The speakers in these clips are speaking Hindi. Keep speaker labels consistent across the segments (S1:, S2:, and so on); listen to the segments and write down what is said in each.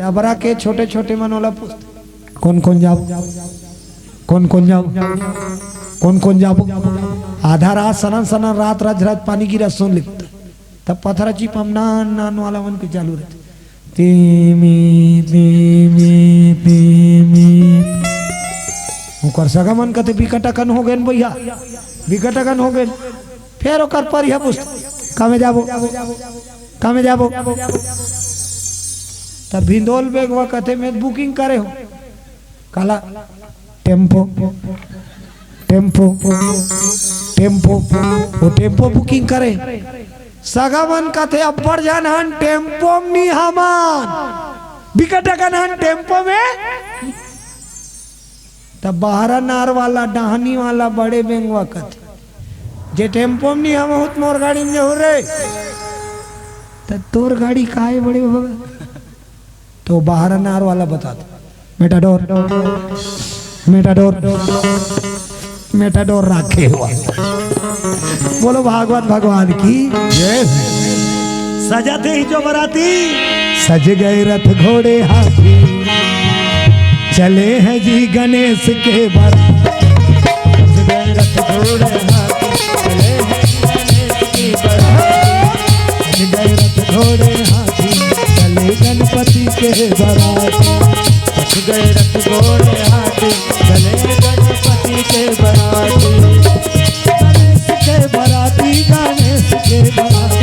S1: डबरा के छोटे छोटे मनोला पूछते कौन कौन जाओ कौन कौन जाओ कौन कौन जाओ। आधा रात सनन सनन रात रात रात पानी की रस सुन लिखता तब पत्थराची पमनान नान वाला मन के चालू रहते तीमी तीमी तीमी ओकर सगा मन कहते बिकटकन हो गए भैया बिकटकन हो गए। फिर ओकर पर यह पूछ कामे जाबो कामे जाबो तब भिंदोल बेगवा कहते मैं बुकिंग करे हो काला टेम्पो टेम्पो टेम्पो वो टेम्पो बुकिंग करे सगावन कहते अब्बर जान हन टेम्पो नहीं हमान बिकटकन हन टेम्पो में। तब बाहरा नार वाला डहानी वाला बड़े बेंगवा कहते जे टेम्पो में नहीं हम होत मोर गाड़ी में हो रे तब तोर गाड़ी काहे बड़े बाबा। तो बाहरा नार वाला बताता मेटाडोर मेटाडोर मेटाडोर रखे हुआ। बोलो भागवत भगवान की जय।
S2: सजाते ही जो बराती
S1: सज गए रथ घोड़े हाथी चले हैं जी गणेश के बर। सज गए रथ घोड़े हाथी चले हैं गणेश के बर। सज गए रथ घोड़े हाथी चले गणपति के बराती। सज गए रथ घोड़े हाथी चले गणपति के बराती। गणेश के बराती गणेश के बराती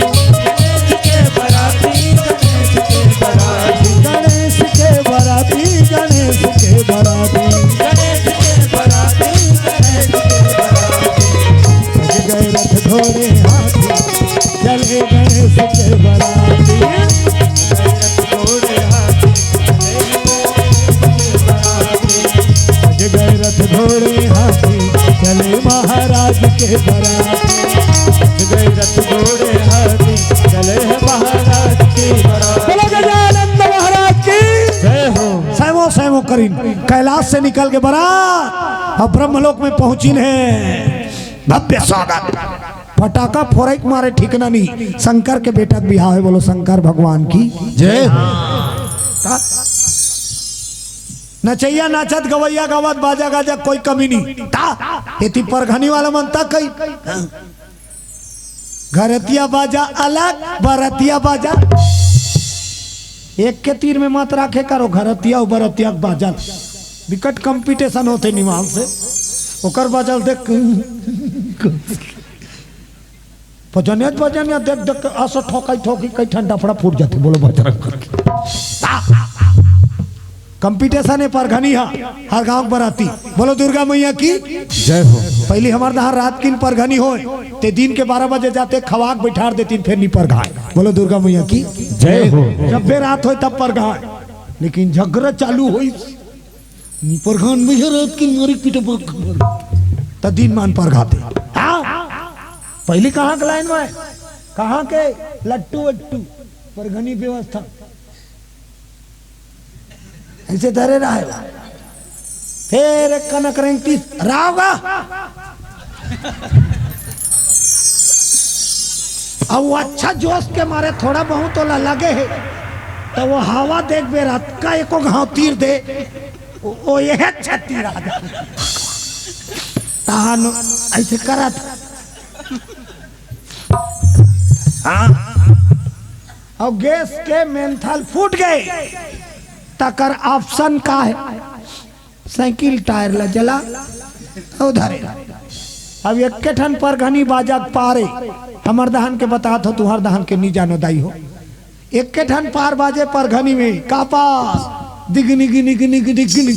S1: गणेश के बराती गणेश के बराती गणेश के बराती गणेश के बराती। सज गए रथ घोड़े हाथी चले गणेश के बराती। रथ घोड़े हाथी सज गए रथ घोड़े हाथी चले महाराज के बराती। सज गए रथ घोड़े हाथी चले महाराज के बराती। सैमो सैमो करीन कैलाश से निकल के बारात अब ब्रह्मलोक में पहुंची है। भव्य स्वागत पटाखा फोरक मारे ठिकना नहीं। शंकर के बेटा बिहार है बोलो शंकर भगवान की जय। नचैया नाचत गवैया गावत बाजा गाजा कोई कमी नहीं ता परघनी वाला मनता कई घरतिया बाजा अलग बरतिया बाजा एक के तीर में मत रखे करो घरतिया बरतिया बाजल विकट कंपटीशन होते निवाल से ओकर बाजल देख भजनिया भजनिया देख देख आसो ठोकाई ठोकी कई ठंडा फड़ा फूट जाते बोलो बजरंग करके कंपटीशन है परघनी हर गांव बराती बोलो दुर्गा मैया की जय हो। पहली हमारे यहाँ रात की परघनी हो ते दिन के 12 बजे जाते खवाक बैठा देती फिर नी परघाए बोलो दुर्गा मैया की जय हो। जब भी रात हो तब परघाए लेकिन झगड़ा चालू हो नी परघान में रात की मारी पीटे तब दिन मान परघाते। पहली कहाँ के लाइन में कहाँ के लट्टू वट्टू परघनी व्यवस्था ऐसे धरे रहा फिर एक कनक रेंगती रावगा अब वो अच्छा जोश के मारे थोड़ा बहुत तो लगे है तो वो हवा देख बे रात का एको घाव तीर दे वो ये अच्छा तीर आ जाए तानो ऐसे करा था। और गैस के मेंथल फूट गए तकर ऑप्शन का है साइकिल टायर ला जला उधर। अब एक के ठन पर घनी बाजात पारे हमर दहन के बता तो तुहर दहन के नी जानो दाई हो एक के ठन पार बाजे पर घनी में का पास दिगनी गिनी गिनी गिनी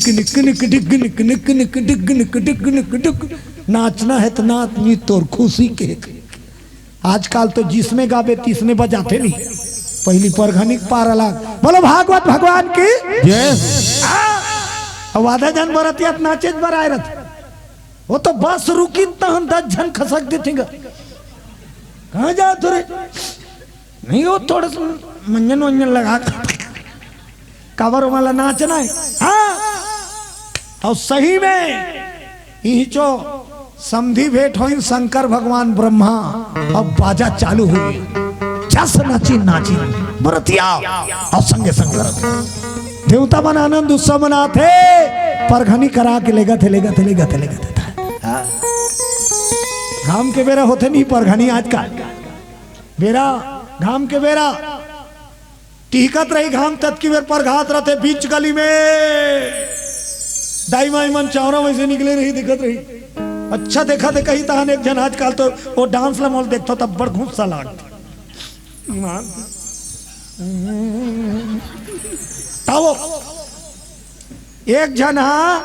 S1: नाचना है तो नाच नी तोर खुशी के। आजकल तो जिसमें गावे तीसने बजाते नहीं पहली परघनी पार अलग बोलो भागवत भगवान की अब आधा जन बरतिया नाचे बराए रहते वो तो बस रुकी तहन 10 जन खसक देते कहाँ जाओ तुरे नहीं वो थोड़ा मंजन वंजन लगा कावर वाला नाचना है। हाँ और सही में यही जो समधी भेंट हो शंकर भगवान ब्रह्मा अब बाजा चालू हुई जस नाची नाची बरतिया और संगे संग देवता मन आनंद उत्सव मनाथे परघनी करा के लेगा थे घाम के बेरा होते नहीं परघनी आज का बेरा घाम के बेरा टिकत रही घाम तक की बेर पर घात रहते बीच गली में दाई माई मन चावरा वैसे निकले रही दिखत रही अच्छा देखा थे कहीं तहन एक जन आजकल तो वो डांस ला मॉल देखता तब बड़ घूसा लागता ताओ एक जन हाँ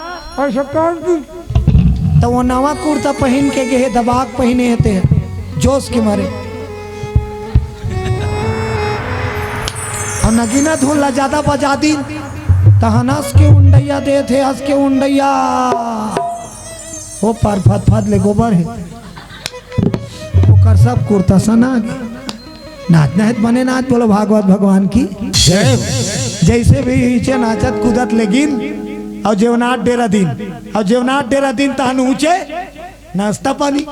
S1: तो वो नवा कुर्ता पहन के गए दबाग पहने होते हैं जोश के मारे और नगीना धुला ज्यादा बजा दी तहन हंस के उंडैया दे थे हंस के उंडैया वो पार फत ले गोबर है वो कर सब कुर्ता सना नाचना है बने नाच बोलो भागवत भगवान की जैसे भी नीचे नाचत कूदत लेकिन और जेवनाथ डेरा दिन तहन ऊंचे नाश्ता पानी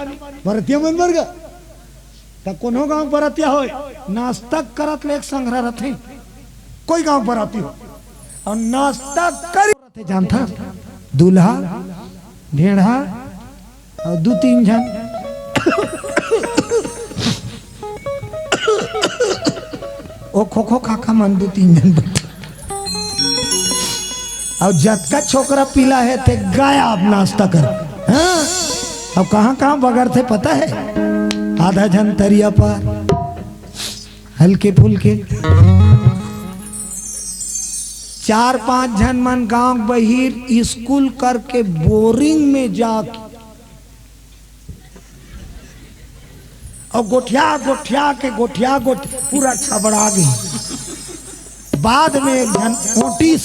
S1: बरतिया मन वर्ग तब कोनो गांव बरतिया हो नाश्ता करत ले एक संग्रह रथे कोई गांव बराती हो और नाश्ता कर जानता दूल्हा ढेढ़ा और 2-3 जन ओ खो खाका मन 2-3 जन और जतका छोकरा पीला है ते गायब नाश्ता कर हाँ? अब कहाँ बगैर थे पता है आधा जन तरिया पर हल्के फुलके 4-5 जन मन गांव बहिर स्कूल करके बोरिंग में जाके और गोठिया पूरा छबड़ा गई बाद में एक जन नोटिस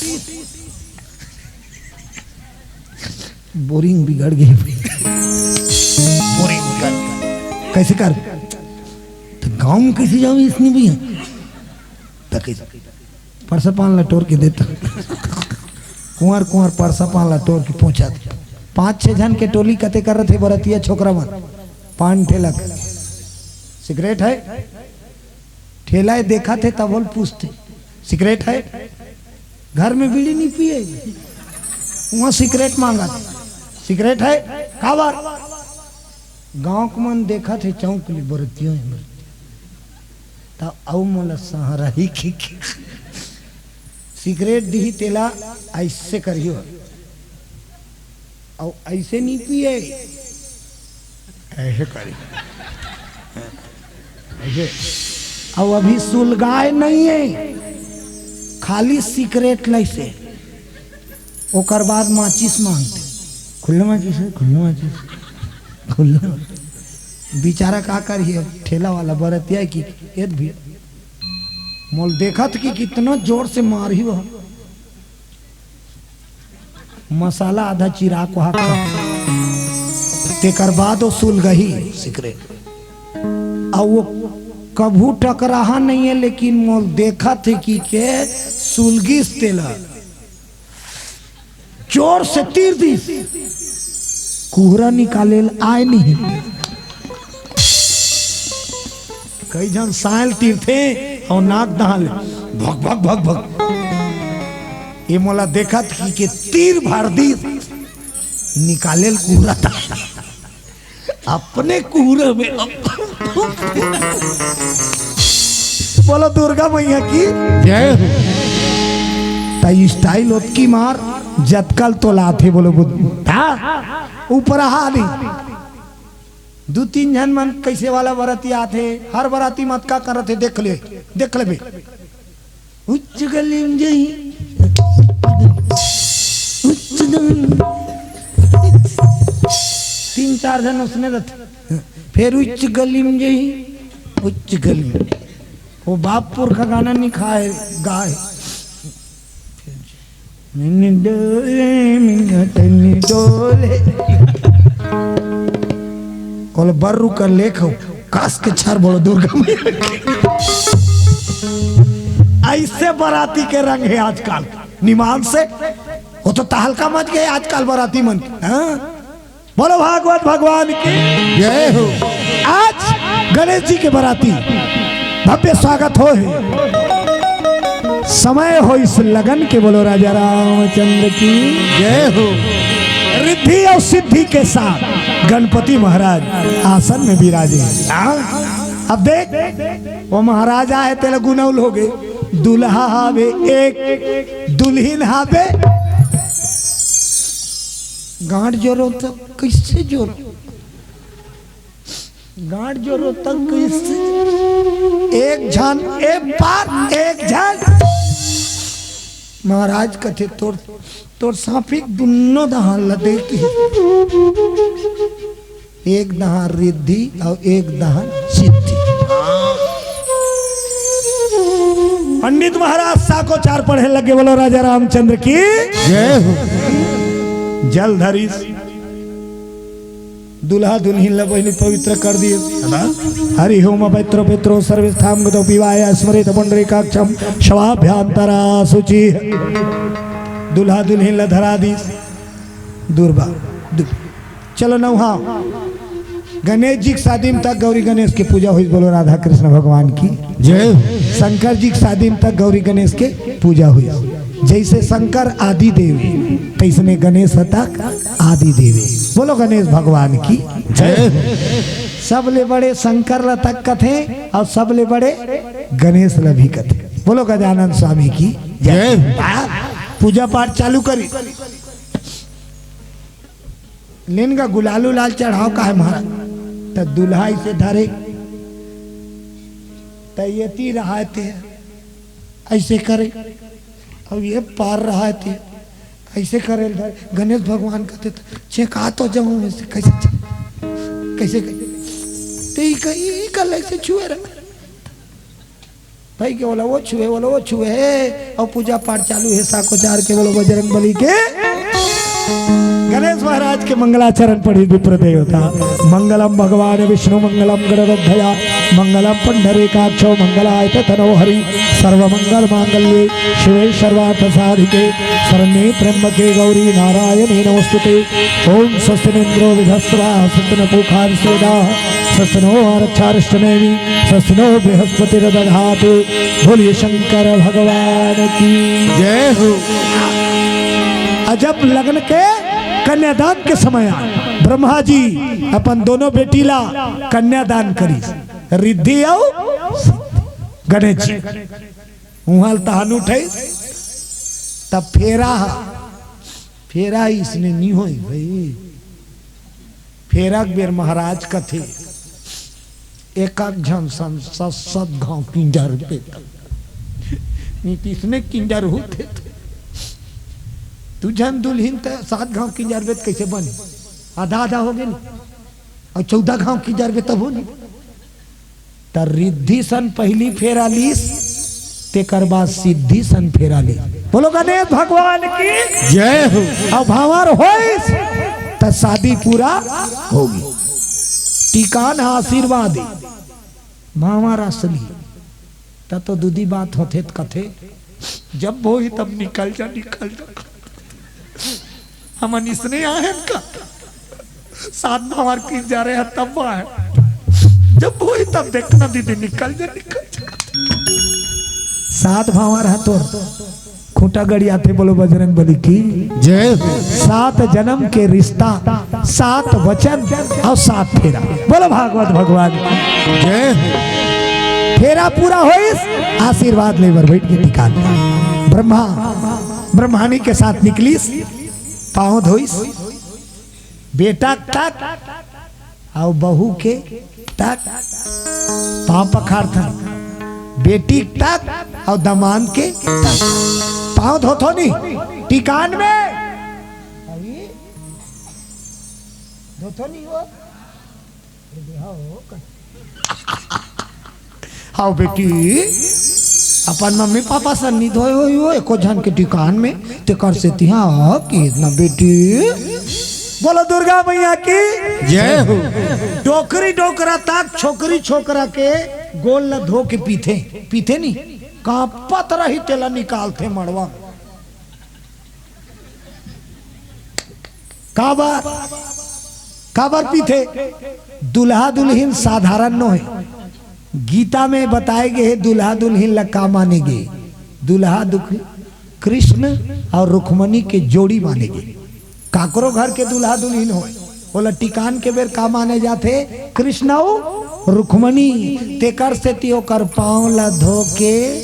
S1: बोरिंग बिगड़ गई बोरिंग बिगड़ कैसे कर तो गांव में कैसे जाऊँ इसने भी परसा पान लटोर के देता कुंवर परसा पान लटोर के पहुंचा 5-6 जन के टोली कते कर रहे थे बरतिया छोकरा मन पान ठेला सिगरेट है ठेला देखा थे तब बोल पूछते सिगरेट है घर में बीड़ी नहीं पिए वहां सिगरेट मांगा था सिगरेट है काबर गांव के मन देखा थे चौक ली बरतियों तब औ मोला सहारा ही की सिगरेट दी तेला ऐसे करियो और ऐसे नहीं पिए ऐसे करियो और अभी सुलगाए नहीं है खाली सिगरेट लैसे ओकर बाद माचिस मांगते खुल्ला बेचारा का करिए ठेला वाला बरतिया की एक भी मोल देखत कि कितना जोर से मार ही वह मसाला आधा चिरा को हाथ तेकर बाद वो सुल गई सिगरेट और वो कभू टकराहा नहीं है लेकिन मोल देखा थे कि के सुलगिस तेला जोर से तीर दी कुहरा निकाले आए नहीं कई जन सायल तीर थे और नाक दहाल भग ये मोला देखा थी कि तीर भर दी निकाले कुहरा था अपने कुहरे में बोलो दुर्गा मैया की जय हो स्टाइल की मार जतकल तो लाथे बोलो ऊपर हाली 2-3 जन मन कैसे वाला बराती आते हर बराती मत का करते देख ले बे उच्च गली में जही उच्च 3-4 जन उसने रहते फिर उच्च गली में जही उच्च गली में वो बापपुर का गाना नहीं खाए गाए मिनी डोले कोल बर्रू कर लेखो कास के छर बोलो दुर्गा में ऐसे बराती के रंग है आजकल निमान से वो तो तहलका मच गए आजकल बराती मन बोलो भागवत भगवान की जय हो। आज गणेश जी के बराती भव्य स्वागत हो है समय हो इस लगन के, बोलो राजा रामचंद्र की जय हो। रिद्धि और सिद्धि के साथ गणपति महाराज आसन में विराजे। अब देख वो महाराजा है तेलुगु नौल हो गए, दुल्हा हावे एक, दुल्हीन हावे गांठ जोरो तो कैसे जोरो, गांठ जोरो तो कैसे, एक झन एक पार एक झन। महाराज कथे तोर तोर साफिक दोनों दहान लदे की, एक दहान रिद्धि और एक दहान सिद्धि। पंडित महाराज साको चार पढ़े लगे, बोलो राजा रामचंद्र की जय हो। जलधरी दुल्हा दुल्हीन लबोहिनी पवित्र कर दिए। हरि ओम पवित्रो पित्रो सर्वस्थाम गतो पिवाय स्मृत पुंडरीकाक्षम शवाभ्यांतरा शुचि। दुल्हा दुल्हीन ल धरा दी दुर्बा। चलो नौहा गणेश जी की शादी में तक गौरी गणेश की पूजा हुई, बोलो राधा कृष्ण भगवान की जय। शंकर जी की शादी में तक गौरी गणेश के पूजा हुई। जैसे शंकर आदि देवी तैसने गणेश तक आदि देवी, बोलो गणेश भगवान की जय। सबले बड़े शंकर ल तक कथे और सबले बड़े गणेश ल भी कथे, बोलो गजानन स्वामी की जय। पूजा पाठ चालू करी। लेन का गुलालू लाल चढ़ाव का है महाराज, तो दुल्हा इसे धरे तैयती रहा थे ऐसे करे, अब ये पार रहा थे ऐसे करे। गणेश भगवान कहते चेका तो जाऊं ऐसे कैसे कैसे कहीं कल ऐसे छुए रहे भाई के, बोला वो छुए, बोला वो छुए। और पूजा पाठ चालू है साको चार के, बोलो बजरंग बली के। गणेश महाराज के मंगलाचरण पढ़ी विप्र देवता। मंगलम भगवान विष्णु मंगलम गणध्वजा मंगलम पुंडरीकाक्षो मंगलाय तनो हरि सर्वमंगल मांगल्ये शिवे सर्वार्थ साधिके शरण्ये त्र्यंबके गौरी नारायणे नमोस्तुते। ओम स्वस्तिन्द्रो विधस्वा स्वस्तिन पूषा विश्ववेदाः स्वस्तिनो आरक्षारिष्टनेमि स्वस्तिनो बृहस्पतिर्दधातु। बोलिए शंकर भगवान की जय हो। अजब लगन के कन्यादान के समय ब्रह्मा जी अपन दोनों बेटीला कन्यादान करी, रिद्धि और गणेश जी वहां तहान उठे। तब फेरा इसने नहीं हो भाई, फेरा बेर महाराज कथे एक झन सत गांव किंजर पे नीतीश ने किंजर होते तू जन दुल्हीन तो 7 गांव की जरबेत कैसे बने, आधा आधा हो गए और 14 गांव की जरबेत तब हो नहीं। तर रिद्धि सन पहली फेरा लीस, तेकर बाद सिद्धि सन फेरा ली, बोलो गणेश भगवान की जय हो। अब भावर होइस त शादी पूरा होगी। टीकान आशीर्वाद भावर असली तब तो दूधी बात होते कथे, जब वो ही तब निकल जा हम इसने आए का 7 भावर की जा रहे हैं तब आए, जब वो ही तब देखना दीदी निकल जा 7 भावर है तो खूंटा गड़िया थे, बोलो बजरंग बली की जय। 7 जन्म के रिश्ता, 7 वचन और 7 फेरा, बोलो भागवत भगवान जय। फेरा पूरा होइस आशीर्वाद लेवर बैठ के निकाल। ब्रह्मानी के साथ निकलीस, पाँव धोइस, बेटा तक और बहू के तक पाँव पखार था, बेटी तक और दमान के तक पाँव धोथो नहीं टिकान में धोथो नहीं हो। हाँ बेटी अपन मम्मी पापा से नहीं धोए हुई हो एको झन के टिकान में ते कर से तिहा कि इतना बेटी, बोलो दुर्गा मैया की जय हो। डोकरी डोकरा तक छोकरी छोकरा के गोल न धो के पीथे नहीं कहाँ पत रही तेला निकालते मड़वा काबर पीथे। दुल्हा दुल्हन साधारण न है, गीता में बताए गए दुल्हा दुल्हन लक्का माने गए दुल्हा दुख कृष्ण और रुक्मणी के जोड़ी माने गए। काकरो घर के दुल्हा दुल्हन हो बोला टिकान के बेर का माने जाते कृष्ण और रुक्मणी तेकर से तियो कर पाँव ला धो के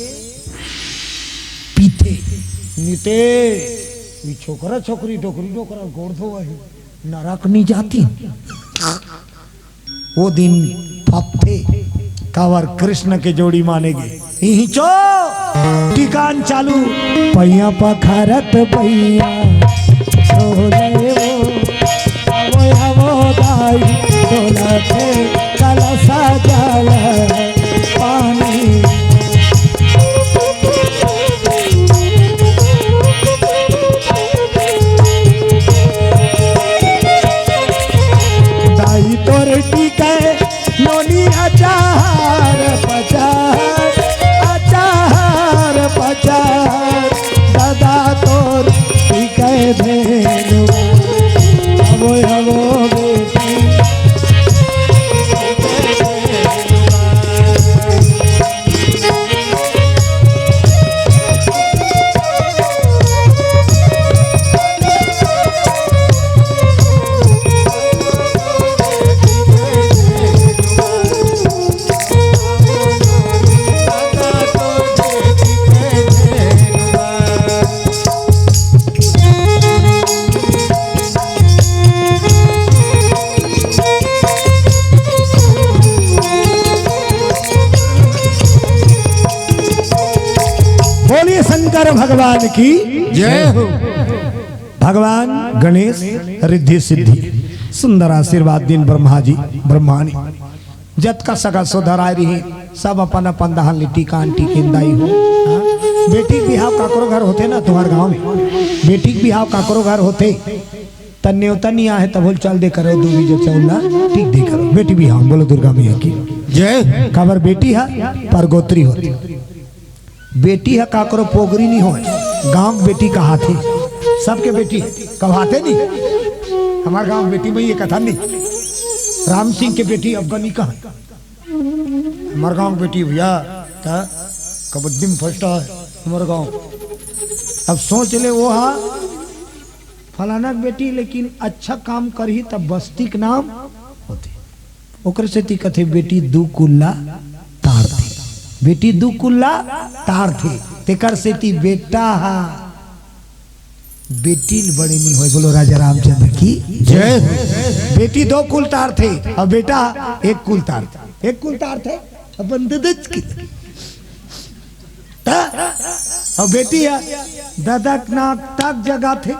S1: पीते नीते छोकरा छोकरी डोकरी डोकरा गोड़ धोवा है नरक नहीं जाती। वो दिन फपते कावर कृष्ण के जोड़ी मानेगे यही चो टिकान चालू पैया पखारत पैया दाई डोलते कलसा जल पानी दाई तोर टिके नोनी अचार पचार अचार पचार दादा तोर टिके भेलू हवो हवो बेटी शंकर भगवान की जय हो। भगवान गणेश रिद्धि सिद्धि सुंदर आशीर्वाद दिन ब्रह्मा जी ब्रह्मानी जत का सगा सोधर आ रही सब अपन अपन दहन लिट्टी कान टिकिंदाई हो। बेटी बिहाव काकरो घर होते ना तुम्हारे गांव में बेटी बिहाव काकरो घर होते तन्ने तनिया है तब चल दे करो दूरी जो चौला ठीक दे करो बेटी बिहाव बोलो दुर्गा मैया की जय। खबर बेटी है परगोत्री होती बेटी है काकरो पोगरी नहीं हो गांव बेटी कहा थे सबके बेटी कहाते नहीं हमारे गांव बेटी में ये कथा नहीं राम सिंह के बेटी अफगानी कहा हमारे गांव बेटी भैया कबड्डी में फर्स्ट है हमारे गांव। अब सोच ले वो हा फलाना बेटी लेकिन अच्छा काम करही तब बस्ती के नाम होते ओकर से ती कथे बेटी दू कुल्ला तार थे बेटी दू कुल्ला तार थे तेकर से ती बेटा हा बेटी बड़े नहीं हुए बोलो राजा रामचंद्र की जय। बेटी दो कुल तार थे और बेटा एक कुल तार थे एक कुल तार थे अपन की और बेटी है दादा के नाम तक जगह थे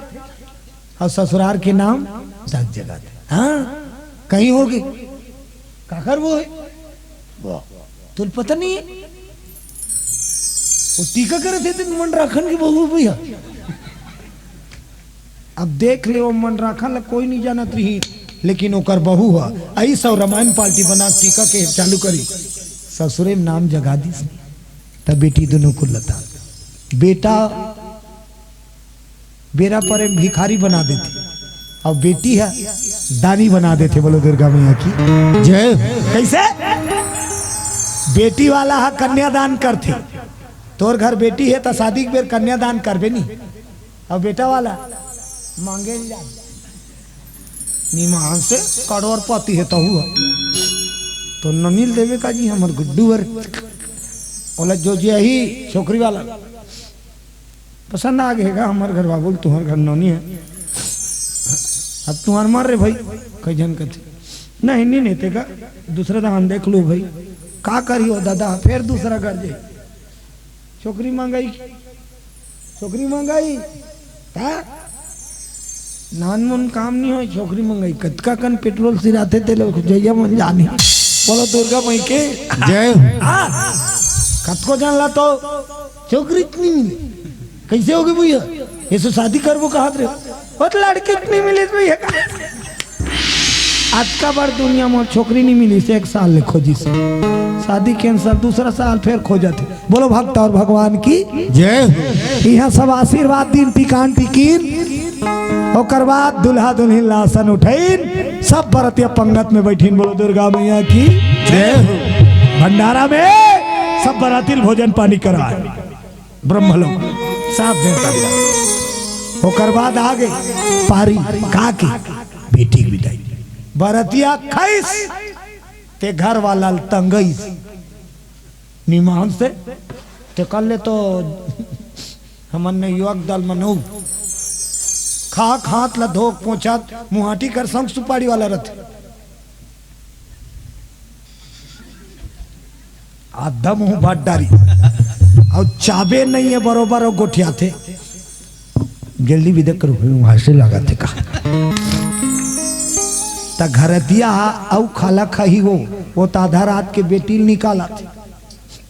S1: और ससुराल के नाम तक जगह थे। हाँ कहीं होगी काकर वो है तुल पता नहीं है वो टीका करे थे तो मन राखन की बहू भैया अब देख ले वो मन राखन कोई नहीं जानत रही लेकिन ओकर बहू है आई सब रामायण पार्टी बना टीका के चालू करी ससुरे में नाम जगा दी तब बेटी दोनों को लता बेटा बेरा पर भिखारी बना देते और बेटी है दानी बना देते बोलो दुर्गा मैया की जय। कैसे बेटी वाला है कन्यादान करते तोर घर बेटी है तो शादी के बेर कन्यादान करबे नहीं और बेटा वाला मांगे निमान से कड़ोर पाती है तो हुआ तो ननील देवे का जी हमार गुड्डू वर बोला जो जी यही छोकरी वाला पसंद आ गएगा हमारे घर बाबू तुम्हारे घर नौनी है अब तुम्हार मार रहे भाई कई जन कहते नहीं नहीं नेते का दूसरा दान देख लो भाई का करियो दादा फिर दूसरा कर जाए छोकरी मंगाई का नान मन काम नहीं हो छोकरी मंगाई कतका कन पेट्रोल सिराते थे लोग जैया मन जानी बोलो दुर्गा मई के जय। कतको जान ला तो छोकरी इतनी मिली कैसे होगी भैया ये तो शादी कर वो कहा रहे तो लड़की इतनी मिली भैया आज का बार दुनिया में छोकरी नहीं मिली से एक साल ले खोजी से शादी कैंसर दूसरा साल फिर खोजा थे बोलो भक्त और भगवान की जय। यहाँ सब आशीर्वाद दिन टिकान टिकीन ओकर बाद दुल्हा दुल्हन लासन उठैन सब बरतिया पंगत में बैठीन बोलो दुर्गा मैया की जय। भंडारा में सब बराती भोजन पानी कराए ब्रह्मलोक साफ देवता विदा ओकर बाद आगे पारी का की बेटी की विदाई बरतिया खैस ते घर वाला तंगई निमान से ते कर ले तो हमने युवक दल मनऊ खा खात ला धोक पहुंचा मुहाटी कर संग सुपारी वाला रथ आधा मुंह बाट डारी और चाबे नहीं है बरोबर और गोठिया थे जल्दी भी देख करो वहां से लगा थे का ता घर दिया औ खाला खाही वो आधा रात के बेटी निकाला थे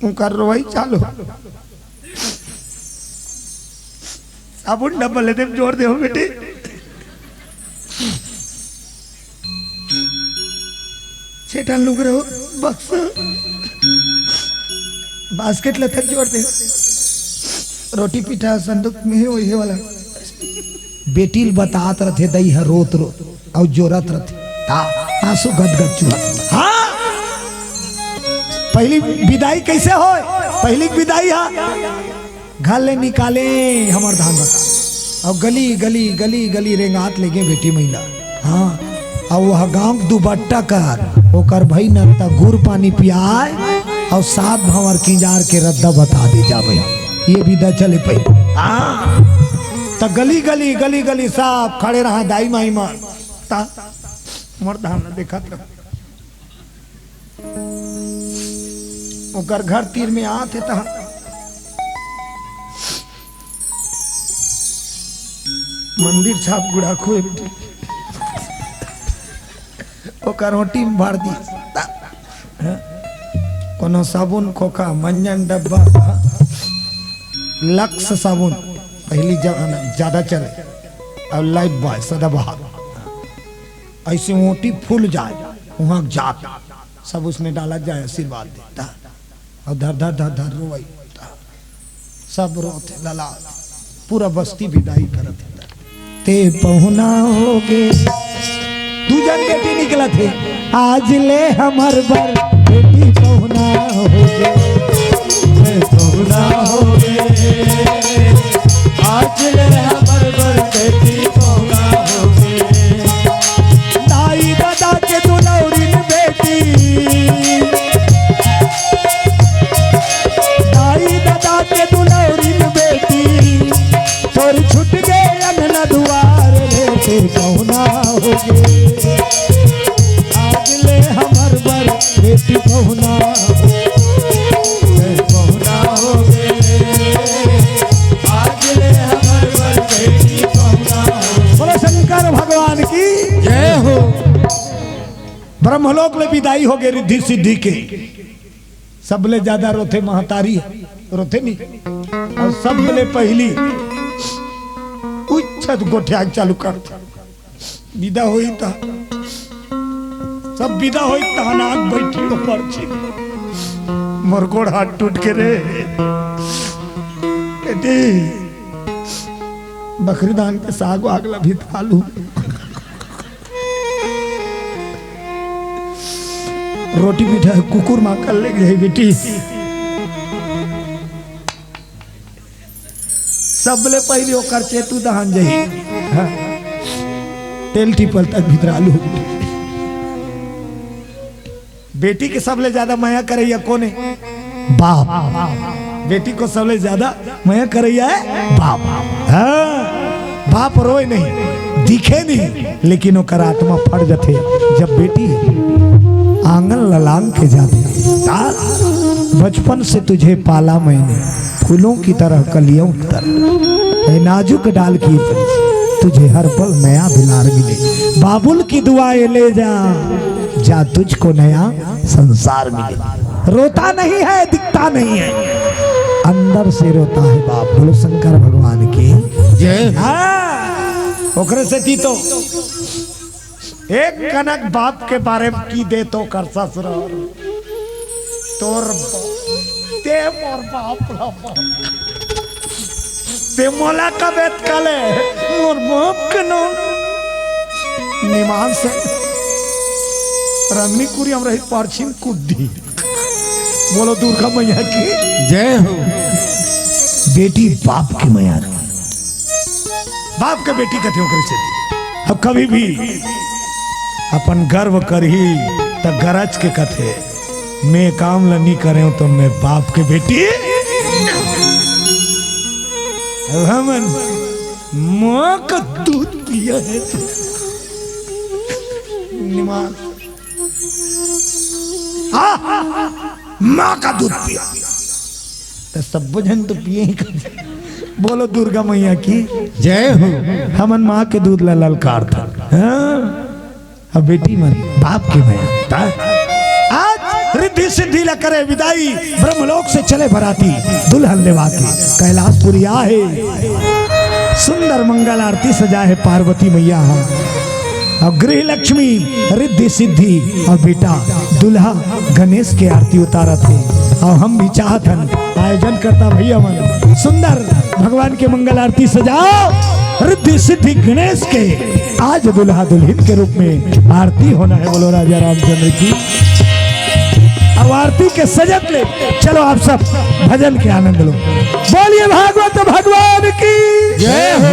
S1: उनका रोई चालू साबुन डब्बा लेते जोड़ दे हो बेटे छेटा लुक रहे हो बक्स बास्केट लेते जोड़ दे रोटी पीठा संदूक में है वही वाला बेटी बतात रथे दई है रोत और जोरत रथे आंसू गदगद चुहा हाँ पहली विदाई कैसे हो पहली विदाई घर ले निकाले हमार धान बता और गली गली गली गली रेंगात लेगे बेटी महिला हाँ और वह गांव दुबट्टा कर ओकर भाई न त गुड़ पानी पियाए और सात भंवर किंजार के रद्दा बता दे जा भैया ये विदा चले पहले हाँ त गली गली गली गली साफ खड़े रहा दाई माई मार ता मोर धान देखा ओकर घर तीर में आते ता मंदिर छाप गुड़ा खोए ओकर रोटी में भर दी कोनो साबुन खोखा मंजन डब्बा लक्स साबुन पहली जमाना ज्यादा चले और लाइफ बॉय सदाबहार ऐसे मोटी फूल जाए वहां जात सब उसमें डाला जाए आशीर्वाद देता और धर धर धर धर रोई सब रोते लला पूरा बस्ती विदाई करते ते पहुना हो गए दू जन बेटी निकला थे आज ले हमर बर बेटी पहुना हो गए पहुना हो गए आज ले हमर बर बेटी पहुना हो गए दाई दादा के दुलौरी बेटी दाई दादा के दुलौरी बेटी तोर छुट गए अनला दुआर रे पहुना हो गए आज ले हमर बर बेटी पहुना पहुना हो गए आज ले हमर बर बेटी पहुना बोलो शंकर भगवान की जय हो ब्रह्मलोक में विदाई हो गई रिद्धि सिद्धि के सबले ज्यादा रोथे महतारी रोथे नहीं और सबले पहली उच्छत गोठिया चालू कर विदा हुई था सब विदा हुई तहनाक बैठी ऊपर मोरकोड़ हाथ टूट के रे बेटी बकरी दान के साग आगला भी थालू रोटी पीठा कुकुर मां कर ले गई बेटी सबले पहले ओकर चेतु दहन जही हाँ। तेल टिपल तक भीतर आलू बेटी के सबले ज्यादा माया करैया कोने बाप बेटी को सबले ज्यादा माया करैया है बाप हाँ। बाप रोए नहीं दिखे नहीं लेकिन ओकर आत्मा फट जाते जब बेटी आंगन ललांग के जाते बचपन से तुझे पाला मैंने फूलों की तरह कलियों की तरह नाजुक डाल की तुझे हर पल नया दुलार मिले बाबुल की दुआएं ले जा तुझको नया संसार मिले रोता नहीं है दिखता नहीं है अंदर से रोता है बाप बोलो शंकर भगवान की जय ओकरे से थी तो एक कनक बाप के बारे में की दे तो कर ससुर तोर ते मोर बाप ते मोला का बेत कले मोर बाप के नाम निमान से रंगनी कुरी हम रही पारछिन कुद्दी बोलो दुर्गा मैया की
S2: जय हो
S1: बेटी बाप की मैया बाप के बेटी कथे ओकरे से अब कभी भी अपन गर्व करही त गरज के कथे मैं काम ल नहीं करे तो मैं बाप के बेटी हमन माँ का दूध पिया है माँ का दूध पिया तो सब जन तो पिए ही बोलो दुर्गा मैया की जय हो। हमन माँ के दूध ला ललकार था अब बेटी मन बाप की मैया आज रिद्धि सिद्धि ला करे विदाई ब्रह्मलोक से चले बराती दुल्हन लेवा के कैलाशपुरी आहे सुंदर मंगल आरती सजा है पार्वती मैया और गृह लक्ष्मी रिद्धि सिद्धि और बेटा दुल्हा गणेश के आरती उतारा थे और हम भी चाहतन आयोजन करता भैया मन सुंदर भगवान के मंगल आरती सजाओ रिद्धि सिद्धि गणेश के आज दुल्हा दुल्हन के रूप में आरती होना है। बोलो राजा रामचंद्र की। अब आरती के सजत ले चलो आप सब भजन के आनंद लो। बोलिए भागवत भगवान की जय हो।